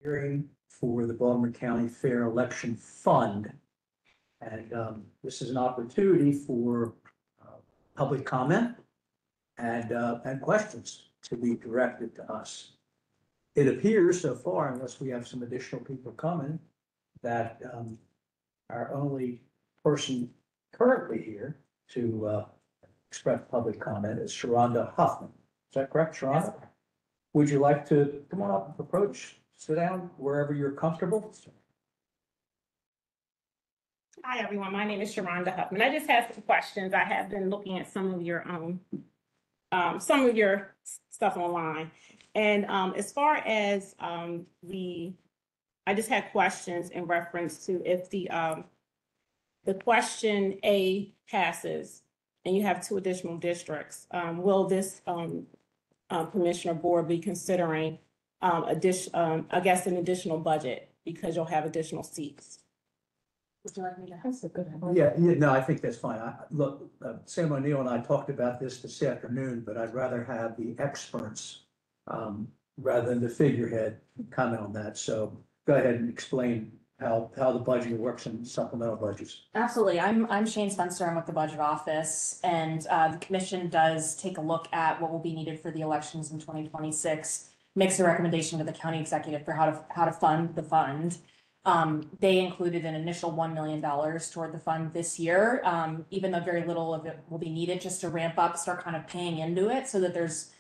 hearing for the Baltimore County Fair Election Fund. And this is an opportunity for public comment and questions to be directed to us. It appears so far, unless we have some additional people coming, that our only person currently here to express public comment is Sharonda Huffman. Is that correct, Sharonda? Yes. Would you like to come on up, approach, sit down wherever you're comfortable? Hi, everyone. My name is Sharonda Huffman. I just have some questions. I have been looking at some of your stuff online. And as far as I just had questions in reference to if the question A passes and you have two additional districts, will this commissioner board be considering an additional budget because you'll have additional seats? Would you like me to? That's a good one. Yeah, no, I think that's fine. Look, Sam O'Neill and I talked about this afternoon, but I'd rather have the experts rather than the figurehead comment on that. So go ahead and explain how the budget works in supplemental budgets. Absolutely. I'm Shane Spencer. I'm with the budget office, and the commission does take a look at what will be needed for the elections in 2026, makes a recommendation to the county executive for how to fund the fund. They included an initial $1 million toward the fund this year, even though very little of it will be needed just to ramp up, start kind of paying into it so that there's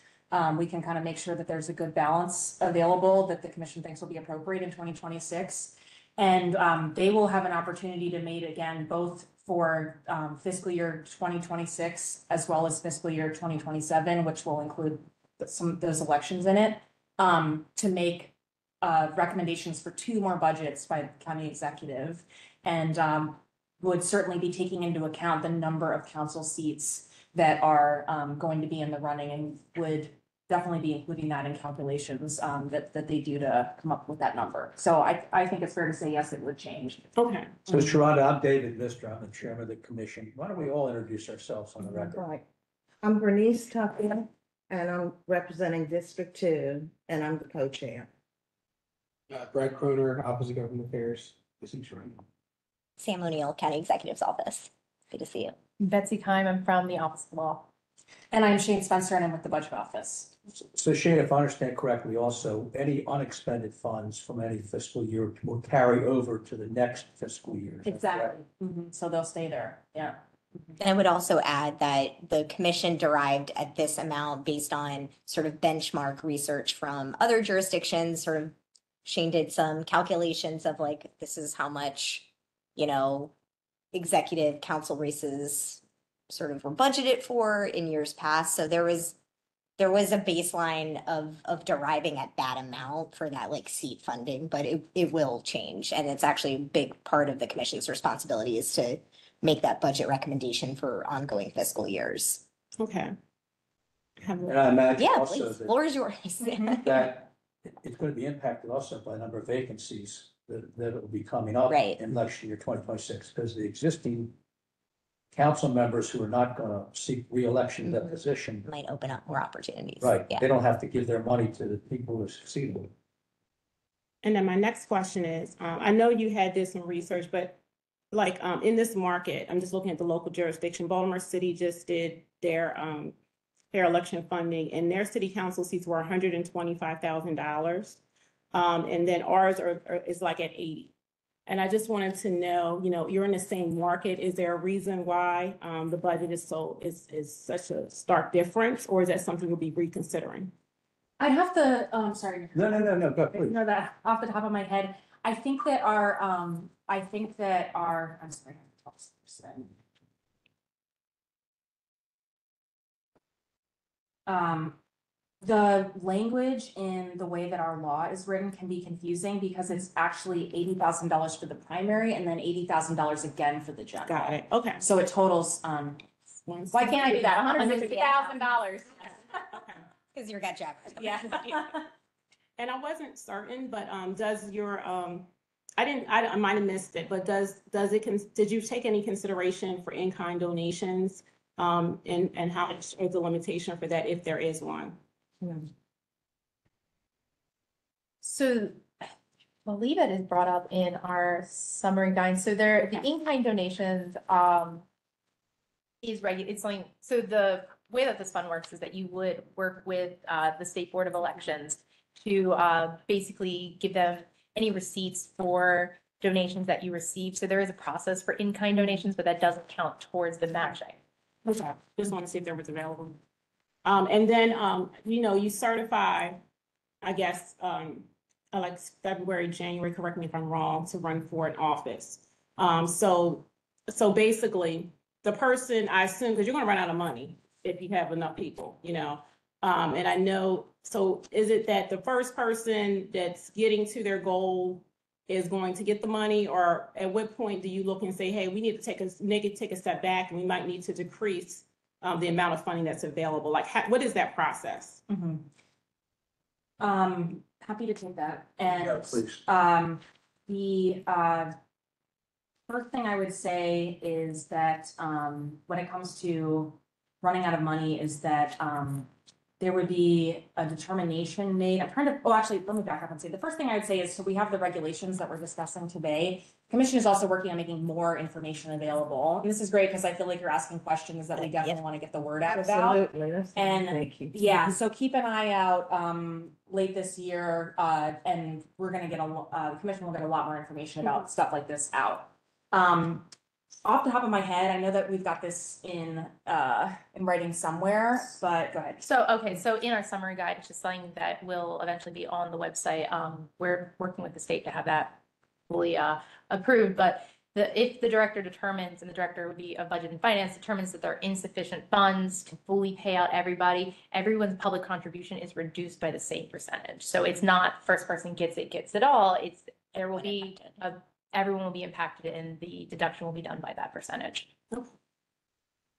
we can kind of make sure that there's a good balance available that the commission thinks will be appropriate in 2026. And they will have an opportunity to meet again, both for fiscal year 2026 as well as fiscal year 2027, which will include some of those elections in it, to make recommendations for two more budgets by the county executive, and would certainly be taking into account the number of council seats that are going to be in the running, and would definitely be including that in calculations that they do to come up with that number. So I think it's fair to say, yes, it would change. Okay. So Sharonda, I'm David Mister. I'm the chairman of the commission. Why don't we all introduce ourselves on the record? Right. I'm Bernice Tucker, and I'm representing District 2, and I'm the co-chair. Brad Croner, Opposite Government Affairs. Sam O'Neill, County Executive's Office. Good to see you. Betsy Kime, I'm from the Office of Law. And I'm Shane Spencer, and I'm with the budget office. So Shane, if I understand correctly, also any unexpended funds from any fiscal year will carry over to the next fiscal year. Exactly. So they'll stay there. Yeah. And I would also add that the commission derived at this amount based on sort of benchmark research from other jurisdictions. Sort of Shane did some calculations of like, this is how much, executive council races sort of were budgeted for in years past. So there was a baseline of deriving at that amount for that like seat funding, but it will change. And it's actually a big part of the commission's responsibility is to make that budget recommendation for ongoing fiscal years. Okay. And I imagine also please, floor is yours. that it's going to be impacted also by a number of vacancies that will be coming up Right. in election year 2026, because the existing council members who are not going to seek re-election to that position, Might open up more opportunities. right? Yeah. They don't have to give their money to the people who succeed them. And then my next question is, I know you had did some research, but like in this market, I'm just looking at the local jurisdiction. Baltimore City just did their election funding, and their city council seats were $125,000. And then ours is like at 80. And I just wanted to know, you're in the same market. Is there a reason why the budget is such a stark difference, or is that something you'll be reconsidering? I'd have to, sorry. No, go, please. Know that off the top of my head. I think that our, I'm sorry, 12%. The language in the way that our law is written can be confusing because it's actually $80,000 for the primary and then $80,000 again for the general. Got it. Okay. So it totals, why can't I do that? $150,000. Because you're got Jack. Yeah. And I wasn't certain, but does your I might have missed it, but did you take any consideration for in-kind donations? And how much is the limitation for that if there is one? So believe it is brought up in our summary guide. So there, the in-kind donations, is it's something, so the way that this fund works is that you would work with, the State Board of Elections to, basically give them any receipts for donations that you receive. So there is a process for in-kind donations, but that doesn't count towards the matching. Okay, just want to see if there was available. And then, you certify, I guess, like February, January, correct me if I'm wrong, to run for an office. So basically, the person, I assume, because you're gonna run out of money if you have enough people, and I know, so is it that the first person that's getting to their goal is going to get the money, or at what point do you look and say, hey, we need to take a step back and we might need to decrease the amount of funding that's available? Like, what is that process? Happy to take that. Yeah, And, please. the first thing I would say is that, when it comes to running out of money is that, there would be a determination made. Actually, let me back up and say, the first thing I would say is, so we have the regulations that we're discussing today. Commission is also working on making more information available. And this is great because I feel like you're asking questions that we definitely want to get the word out about. Absolutely. And Thank you. Yeah, so keep an eye out, late this year, and we're gonna get the commission will get a lot more information about stuff like this out. Off the top of my head, I know that we've got this in writing somewhere, but go ahead. So, okay, so in our summary guide, it's just something that will eventually be on the website. We're working with the state to have that fully approved, but if the director determines, and the director would be of budget and finance, determines that there are insufficient funds to fully pay out everybody, everyone's public contribution is reduced by the same percentage. So it's not first person gets it all. There will be everyone will be impacted and the deduction will be done by that percentage.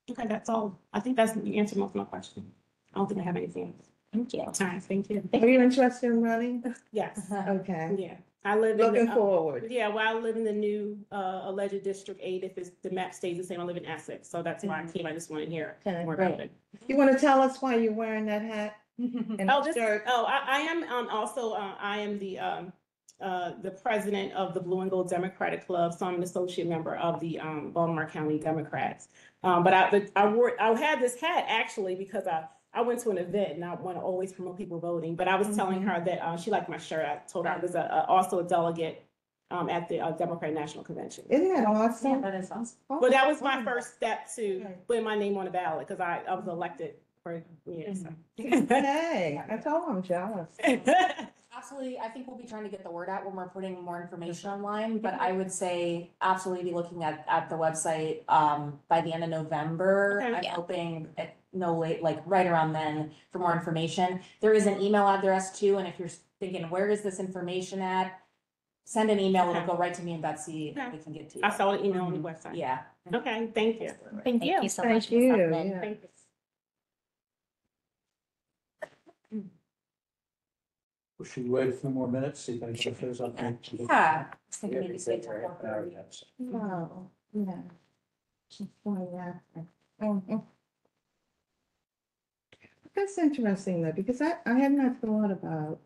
Okay, that's all. I think you answered most of my question. I don't think I have anything else. Thank you. All right, thank you. Are you interested in running? Yes, Okay. yeah. I live in. Looking forward. Yeah, well, I live in the new alleged District 8. If the map stays the same, I live in Essex. So that's why I came. I just want to hear Okay, more about it. You want to tell us why you're wearing that hat and shirt? I am also, I am the president of the Blue and Gold Democratic Club, so I'm an associate member of the Baltimore County Democrats. But I had this hat actually because I went to an event and I want to always promote people voting. But I was telling her that she liked my shirt. I told her I was also a delegate at the Democratic National Convention. Isn't that Yeah, awesome? that is awesome. But that was my first step to put my name on the ballot because I was elected for years. Hey, I told I'm jealous. Absolutely, I think we'll be trying to get the word out when we're putting more information online, but I would say absolutely be looking at the website, by the end of November. Okay. I'm Yeah. hoping at no late, like right around then for more information. There is an email address too, and if you're thinking, where is this information at? Send an email, it'll Okay. go right to me and Betsy, Okay. we can get to you. I saw the email on the website. Yeah. Okay, thank you. Thank you. Thank you so Thank much. for you, stopping in. yeah. Thank you. We should wait a few more minutes, see if anyone shows up. Yeah. I was thinking maybe stay till Yeah, 4:30. No, no. Oh, yeah. Mhm. That's interesting though, because I have not thought about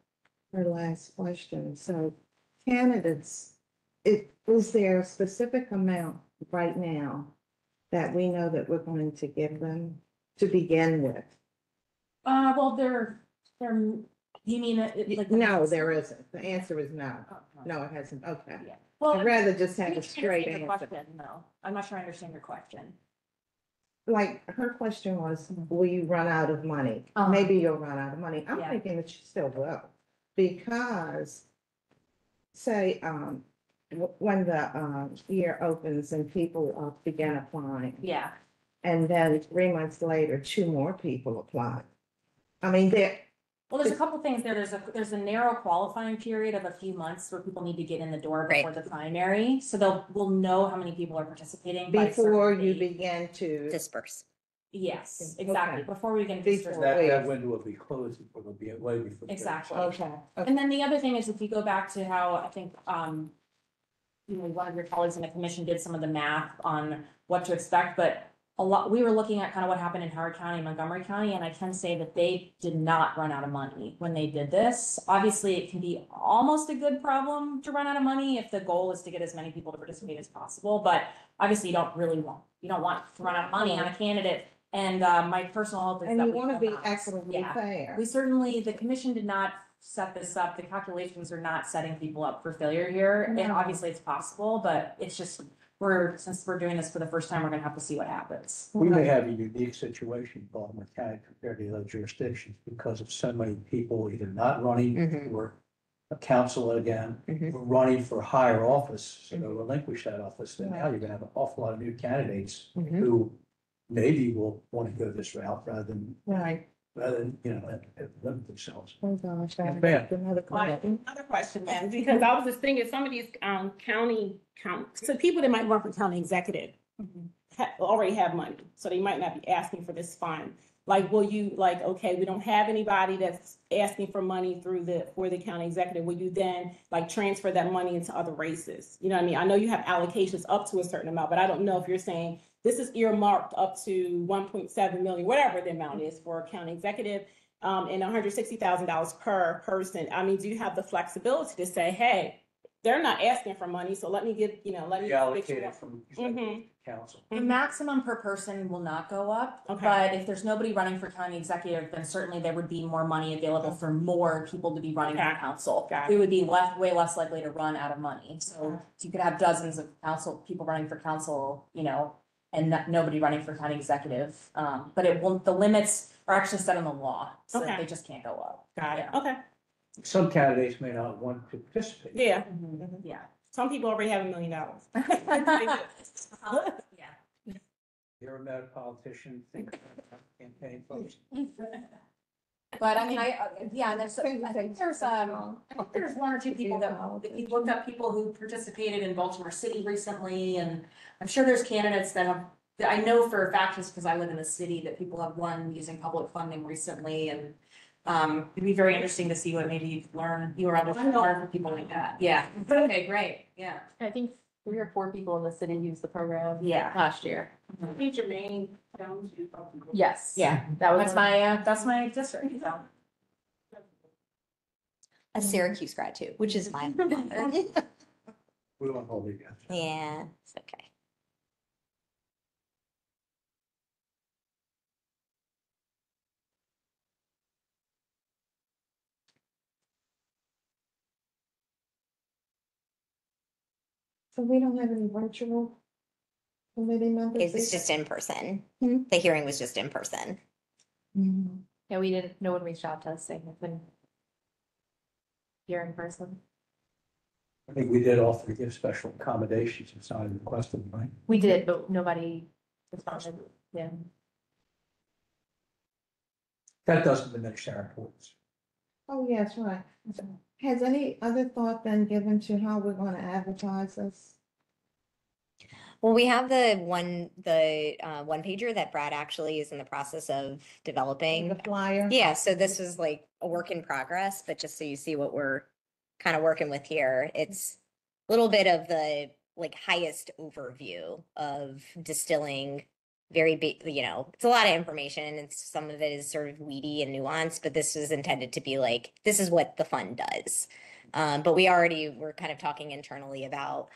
her last question. So candidates, is there a specific amount right now that we know that we're going to give them to begin with? Well, you mean, like. No, there isn't. The answer is no. Oh, No, it hasn't. Okay. Yeah. Well, I'd rather just have I a don't straight understand your answer. question, no. I'm not sure I understand your question. Like, her question was, will you run out of money? Uh-huh. Maybe you'll run out of money. I'm Yeah. thinking that you still will. Because, say, when the year opens and people begin applying, Yeah. and then 3 months later, 2 more people apply. I mean, Well, there's a couple things there. There's a narrow qualifying period of a few months where people need to get in the door Right. before the primary. So we'll know how many people are participating by a certain before you date. begin to, Disperse. Yes, Okay. exactly. Before we can. Before- disperse. That window will be closed before it'll be way before. Exactly. okay. And then the other thing is if you go back to how I think, one of your colleagues in the commission did some of the math on what to expect, but we were looking at kind of what happened in Howard County and Montgomery County, and I can say that they did not run out of money when they did this. Obviously, it can be almost a good problem to run out of money if the goal is to get as many people to participate as possible, but obviously you don't want to run out of money on a candidate. And my personal hope is And that you we want to will be not. equitably Yeah. fair. We certainly, the commission did not set this up. The calculations are not setting people up for failure here. And No. obviously it's possible, but it's just, since we're doing this for the first time, we're gonna have to see what happens. We may have a unique situation in Baltimore County compared to the other jurisdictions because of so many people either not running Mhm. for a council again, Mhm. or running for higher office, so Mhm. relinquish that office. Then now you're gonna have an awful lot of new candidates Mhm. who maybe will want to go this route Right. rather than, limit themselves. Oh, gosh. Bam. Another question. Another question, then, because I was just thinking, some of these so people that might run for county executive already have money, so they might not be asking for this fund. Like, will you, like, okay, we don't have anybody that's asking for money for the county executive, will you then like transfer that money into other races? You know what I mean? I know you have allocations up to a certain amount, but I don't know if you're saying this is earmarked up to 1.7 million, whatever the amount is for a county executive, and $160,000 per person. I mean, do you have the flexibility to say, hey, they're not asking for money, so let me give, let me. Reallocated from Mhm. council. The maximum per person will not go up, Okay. but if there's nobody running for county executive, then certainly there would be more money available for more people to be running for Okay. council. Got We would be way less likely to run out of money. So Okay. you could have dozens of people running for council, and nobody running for county executive. But the limits are actually set in the law, so Okay. they just can't go up. Got it, Yeah. okay, Some candidates may not want to participate. yeah, Yeah. some people already have $1 million. Yeah. You ever met a politician think about campaign folks? But I mean, I think there's one or two people that, if you looked up people who participated in Baltimore City recently, and I'm sure there's candidates that I know for a fact, just because I live in the city, that people have won using public funding recently, and it'd be very interesting to see what maybe you've learned, you or others have learned from people like that. Yeah. Okay, great. Yeah. I think 3 or 4 people in the city used the program Yeah. last year. Major main towns. Yes. Yeah. That was That's my district, so. A Syracuse grad too, which is fine. We won't hold it against you. Yeah, it's okay. So we don't have any virtual committee members? It's just in person. The hearing was just in person. Mhm. Yeah, we didn't, no one reached out to us saying they couldn't hear in person. I think we did offer to give special accommodations if somebody requested, right? We did, but nobody responded. Yeah. That doesn't diminish our importance. Oh, yes, right. Has any other thought been given to how we're going to advertise this? Well, we have the one pager that Brad actually is in the process of developing. The flyer? Yeah, so this was like a work in progress, but just so you see what we're kind of working with here, it's a little bit of the like highest overview of distilling very big, it's a lot of information and some of it is sort of weedy and nuanced, but this was intended to be like, this is what the fund does. But we're kind of talking internally about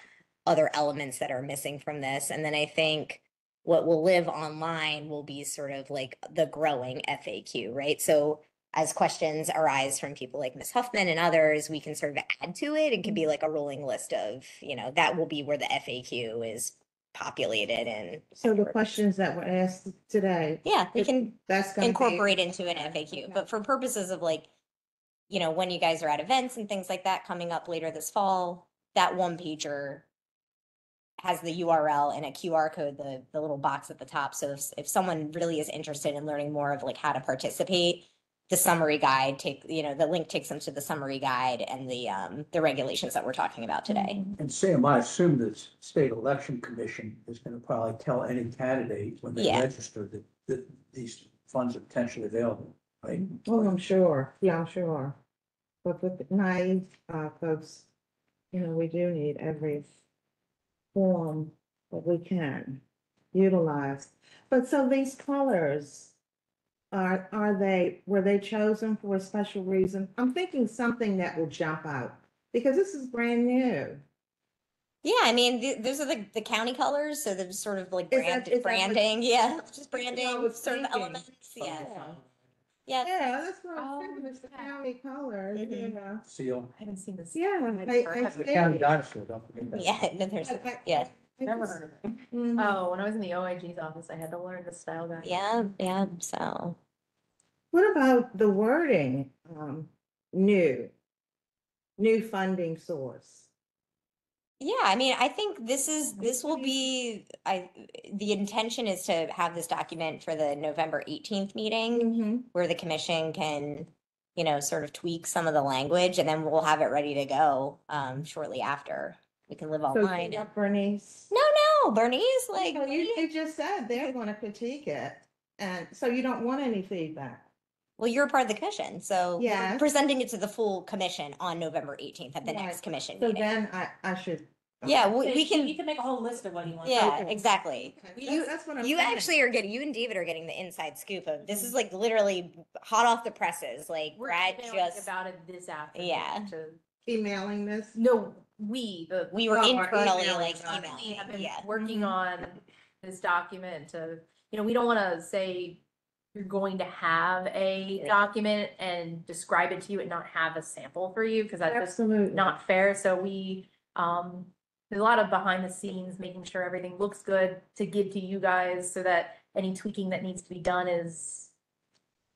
other elements that are missing from this. And then I think what will live online will be sort of like the growing FAQ, right? So as questions arise from people like Ms. Huffman and others, we can sort of add to it. It could be like a rolling list of, that will be where the FAQ is populated and. So the questions that were asked today. Yeah, we can That's going to incorporate into an FAQ, but for purposes of like, when you guys are at events and things like that coming up later this fall, that one pager has the URL and a QR code, the little box at the top. So if someone really is interested in learning more of like how to participate, the summary guide the link takes them to the summary guide and the regulations that we're talking about today. And Sam, I assume that state election commission is going to probably tell any candidate when they Yeah. register that these funds are potentially available, right? Oh, I'm sure. Yeah, I'm sure. But with naive folks, we do need every form that we can. utilized. But so these colors, were they chosen for a special reason? I'm thinking something that will jump out, because this is brand new. Yeah, I mean, those are the county colors, so they're sort of like Is that what- branding, yeah, just That's what I branding was sort of thinking. elements, yeah. Yeah. Yeah, Yeah, that's what I'm Oh, thinking, it's the yeah. county colors, you Mhm. know. Seal, I haven't seen this. Yeah, I the see county it. dinosaur, don't forget that. yeah, no, there's, I- yeah, I Never just- heard of it. Mhm. Oh, when I was in the OIG's office, I had to learn the style guide. yeah, so. What about the wording? New, new funding source. Yeah, I mean, I think this will be, the intention is to have this document for the November 18th meeting, Mm-hmm. where the commission can, sort of tweak some of the language, and then we'll have it ready to go, shortly after. We can live So online. you got Bernice. No, Bernice, like, Well, you just said they're gonna critique it, and so you don't want any feedback. well, you're a part of the commission, so we're Yes. presenting it to the full commission on November 18th at the next Right. commission So meeting. then I should. Yeah, So we you can, can make a whole list of what you want. yeah, Okay. exactly. Okay, that's what I'm You saying. actually are getting, you and David are getting the inside scoop of, this is like literally hot off the presses, like We're Brad emailing just, about it this afternoon. Yeah. Emailing this. No, we were Oh, or internally emailing like about it. we emailing, have been yeah. working Mhm. on this document to, we don't want to say you're going to have a Yeah. document and describe it to you and not have a sample for you, because that's just Absolutely. not fair. So there's a lot of behind the scenes, making sure everything looks good to give to you guys so that any tweaking that needs to be done is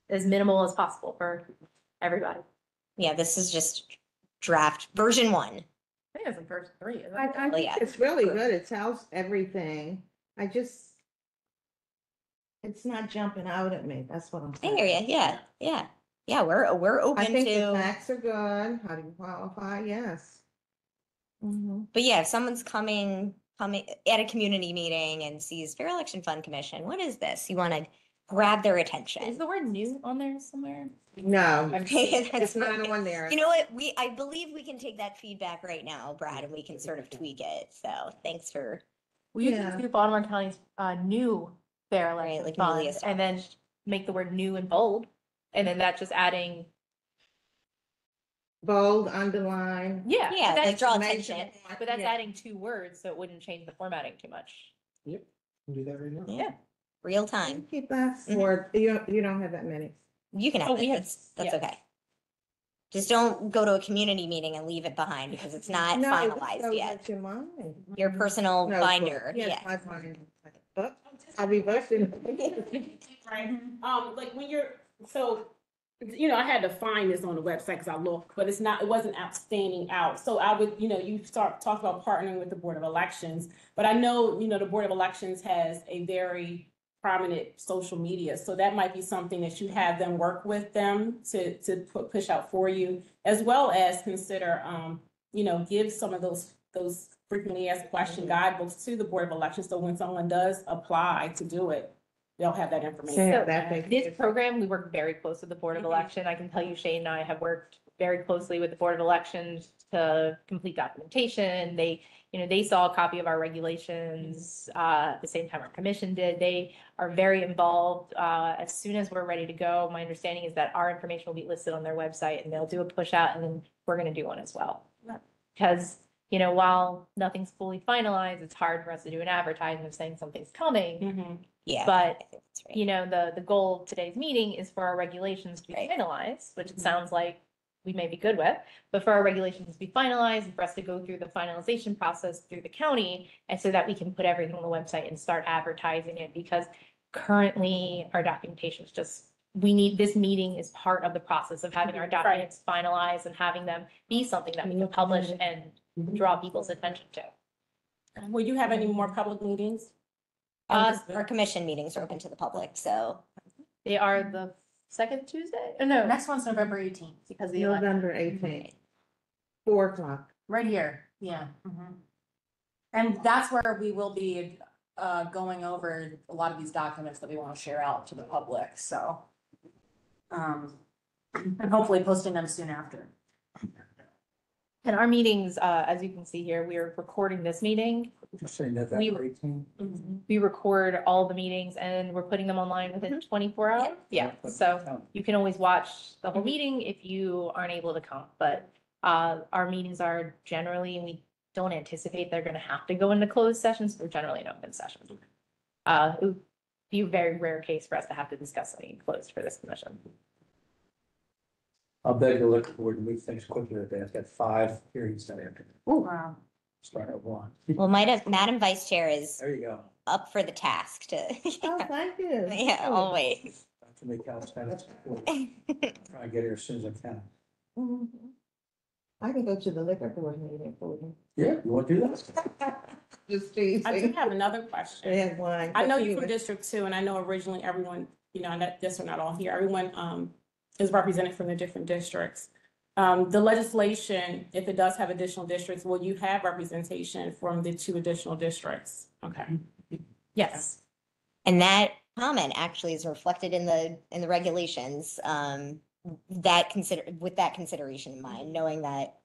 as minimal as possible for everybody. Yeah, this is just draft version 1. I think it's the first 3. Isn't I it? think yeah. it's really good. It tells everything. It's not jumping out at me. That's what I'm I saying. hear you, yeah, we're I open think the to, facts are good. How do you qualify? Yes. Mhm. but yeah, if someone's coming at a community meeting and sees Fair Election Fund Commission, what is this? You want to grab their attention. Is the word new on there somewhere? No, Okay, that's it's not okay. on there. You know what? I believe we can take that feedback right now, Brad, and we can sort of tweak it. So thanks for, We usually Yeah. do Baltimore County's new fair Right, election like newly fund, and then make the word new and bold, and then that's just adding, Bold, underline. yeah. yeah, but like that's, draw Exclamation attention. point. but that's Yeah. adding 2 words, so it wouldn't change the formatting too much. Yep, can do that right now. Yeah, real time. Keep that Mhm. for, you don't have that many. You can have Oh, it. we have- That's yeah. okay. Just don't go to a community meeting and leave it behind because it's not No, this finalized goes yet. into mine. Your personal No, binder, Yes, yeah. my binder. But I'll be busting. Right, like when you're, so, I had to find this on the website because I looked, but it wasn't outstanding out. So I would, you talk about partnering with the Board of Elections, but I know, the Board of Elections has a very prominent social media. So that might be something that you have them work with them to push out for you, as well as consider, give some of those frequently asked question guidebooks to the Board of Elections. So when someone does apply to do it, they'll have that information. Yeah, So that makes this sense. program, we work very close with the Board of Mhm. Election. I can tell you Shane and I have worked very closely with the Board of Elections to complete documentation. They saw a copy of our regulations at the same time our commission did. They are very involved. As soon as we're ready to go, my understanding is that our information will be listed on their website and they'll do a push out, and then we're gonna do one as well. Because, while nothing's fully finalized, it's hard for us to do an advertisement saying something's coming. Mhm. Yeah. But, I think that's right. the goal of today's meeting is for our regulations to be Right. finalized, which it sounds like we may be good with, but for our regulations to be finalized and for us to go through the finalization process through the county, and so that we can put everything on the website and start advertising it, because currently our documentation is just, this meeting is part of the process of having our documents finalized and having them be something that we can publish and draw people's attention to. Will you have any more public meetings? Our commission meetings are open to the public, so. They are the second Tuesday? Oh, no, Next one's November 18th because the election, November 18th, 4 o'clock. right here, yeah. And that's where we will be going over a lot of these documents that we want to share out to the public, so. And hopefully posting them soon after. And our meetings, as you can see here, we are recording this meeting. Just saying that that We- 18. We record all the meetings and we're putting them online within 24 hours. Yeah, so you can always watch the whole meeting if you aren't able to come, but our meetings are generally, we don't anticipate they're gonna have to go into closed sessions, they're generally an open session. It would be a very rare case for us to have to discuss something closed for this commission. I'll beg the liquor board to move things quickly today. I've got 5 hearings that afternoon. Wow. Start at 1. Well, Madam Vice Chair is There you go. up for the task to, Oh, thank you. yeah, always. Not to make calisthenics. Try to get here as soon as I can. Mhm. I can go to the liquor board meeting for you. Yeah, you want to do that? Just I do teasing. have another They question. had wine. I know you from Anyway. District 2, and I know originally everyone, you know, and that this are not all here, everyone is represented from the different districts. The legislation, if it does have additional districts, will you have representation from the 2 additional districts? Okay. Yes. And that comment actually is reflected in the regulations, with that consideration in mind, knowing that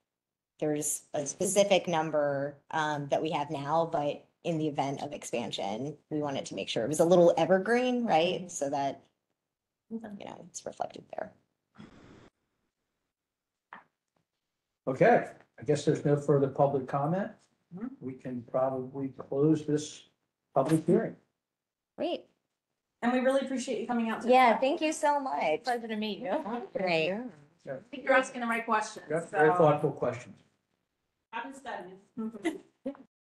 there's a specific number, that we have now, but in the event of expansion, we wanted to make sure it was a little evergreen, right? So that, you know, it's reflected there. Okay, I guess there's no further public comment. We can probably close this public hearing. Great. And we really appreciate you coming out to. Yeah, thank you so much. Pleasure to meet you. Great. I think you're asking the right questions. Very thoughtful questions. I've been studying.